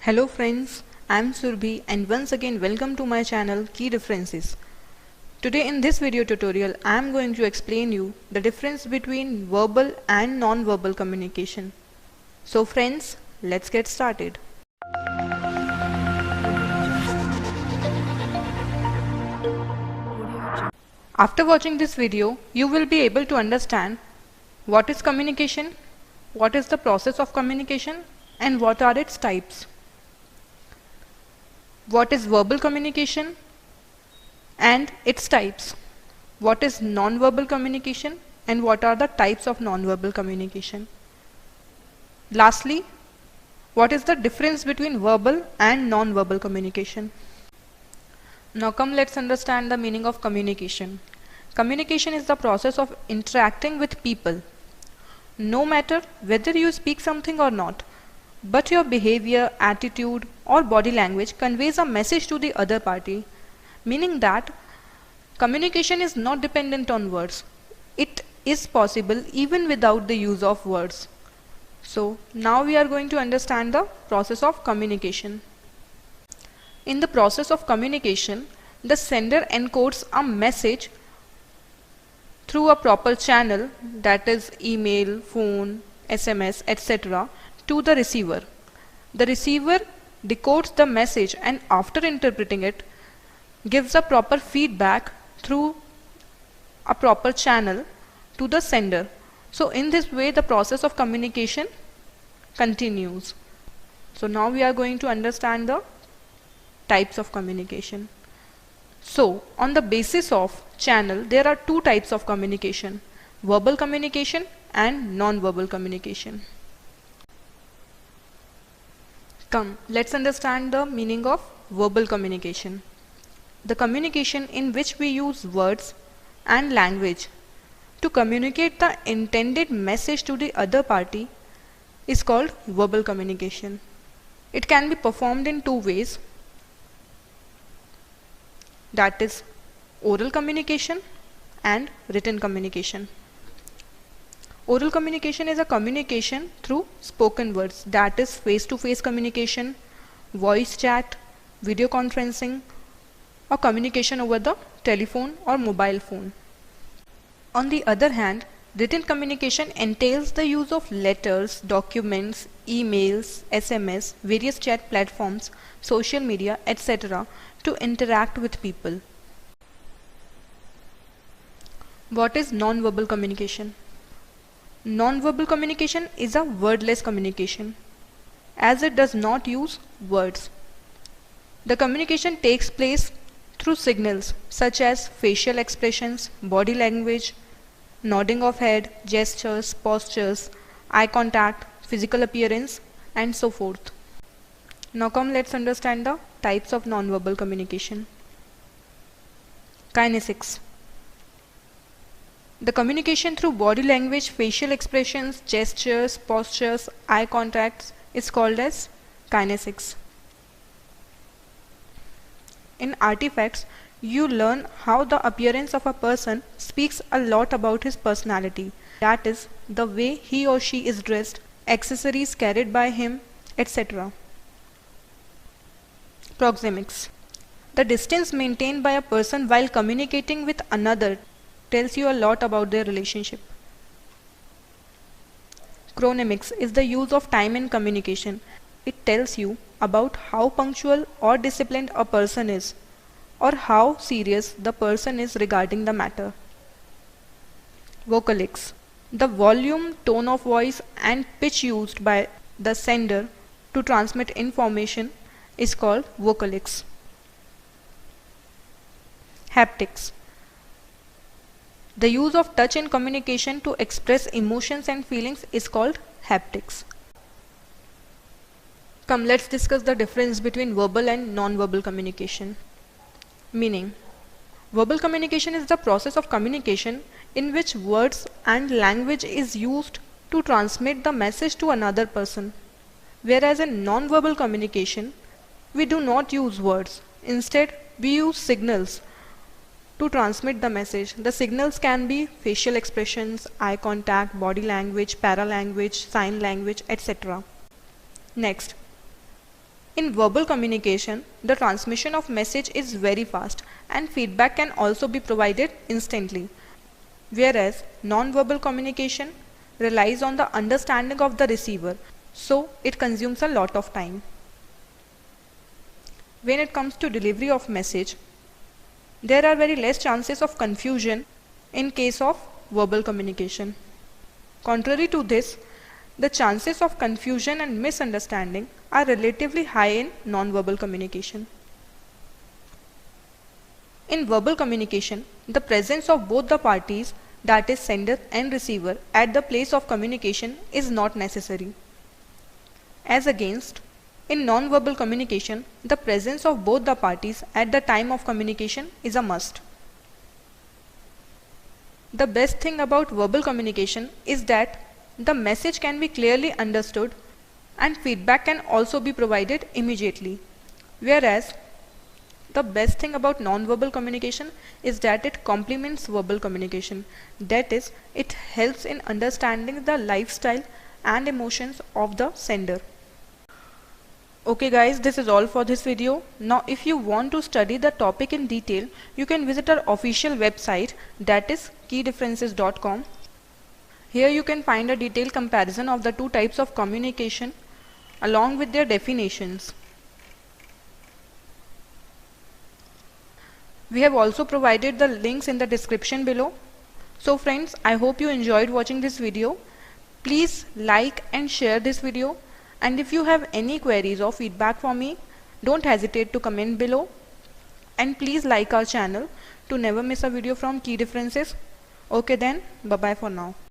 Hello friends, I am Surbhi and once again welcome to my channel Key Differences. Today in this video tutorial I am going to explain you the difference between verbal and non-verbal communication. So friends, let's get started. After watching this video, you will be able to understand what is communication, what is the process of communication, and what are its types. What is verbal communication and its types. What is non-verbal communication and what are the types of non-verbal communication. Lastly, what is the difference between verbal and non-verbal communication. Now let's understand the meaning of communication. Communication is the process of interacting with people. No matter whether you speak something or not, but your behavior, attitude or body language conveys a message to the other party, meaning that communication is not dependent on words. It is possible even without the use of words. So now we are going to understand the process of communication. In the process of communication, the sender encodes a message through a proper channel, that is email, phone, SMS, etc. to the receiver. The receiver decodes the message and after interpreting it gives a proper feedback through a proper channel to the sender. So in this way the process of communication continues. So now we are going to understand the types of communication. So on the basis of channel there are two types of communication: verbal communication and non-verbal communication. Come, let's understand the meaning of verbal communication. The communication in which we use words and language to communicate the intended message to the other party is called verbal communication. It can be performed in two ways, that is oral communication and written communication. Oral communication is a communication through spoken words, that is face-to-face communication, voice chat, video conferencing, or communication over the telephone or mobile phone. On the other hand, written communication entails the use of letters, documents, emails, SMS, various chat platforms, social media, etc. to interact with people. What is non-verbal communication? Non-verbal communication is a wordless communication, as it does not use words. The communication takes place through signals such as facial expressions, body language, nodding of head, gestures, postures, eye contact, physical appearance, and so forth. Now let's understand the types of non-verbal communication. Kinesics. The communication through body language, facial expressions, gestures, postures, eye contacts is called as kinesics. In artifacts, you learn how the appearance of a person speaks a lot about his personality, that is, the way he or she is dressed, accessories carried by him, etc. Proxemics. The distance maintained by a person while communicating with another tells you a lot about their relationship. Chronemics is the use of time in communication. It tells you about how punctual or disciplined a person is, or how serious the person is regarding the matter. Vocalics. The volume, tone of voice and pitch used by the sender to transmit information is called vocalics. Haptics. The use of touch in communication to express emotions and feelings is called haptics. Come, let's discuss the difference between verbal and non-verbal communication. Meaning, verbal communication is the process of communication in which words and language is used to transmit the message to another person. Whereas in non-verbal communication, we do not use words. Instead, we use signals to transmit the message. The signals can be facial expressions, eye contact, body language, paralanguage, sign language, etc. Next, In verbal communication, the transmission of message is very fast and feedback can also be provided instantly, whereas non-verbal communication relies on the understanding of the receiver, so it consumes a lot of time. When it comes to delivery of message, there are very less chances of confusion in case of verbal communication. Contrary to this, the chances of confusion and misunderstanding are relatively high in non-verbal communication. In verbal communication, the presence of both the parties, that is sender and receiver, at the place of communication is not necessary. As against, in non-verbal communication, the presence of both the parties at the time of communication is a must. The best thing about verbal communication is that the message can be clearly understood and feedback can also be provided immediately. Whereas, the best thing about non-verbal communication is that it complements verbal communication. That is, it helps in understanding the lifestyle and emotions of the sender. Okay guys, this is all for this video. Now if you want to study the topic in detail, you can visit our official website, that is keydifferences.com. Here you can find a detailed comparison of the two types of communication along with their definitions. We have also provided the links in the description below. So friends, I hope you enjoyed watching this video. Please like and share this video. And if you have any queries or feedback for me, don't hesitate to comment below. And please like our channel to never miss a video from Key Differences. Okay then, bye bye for now.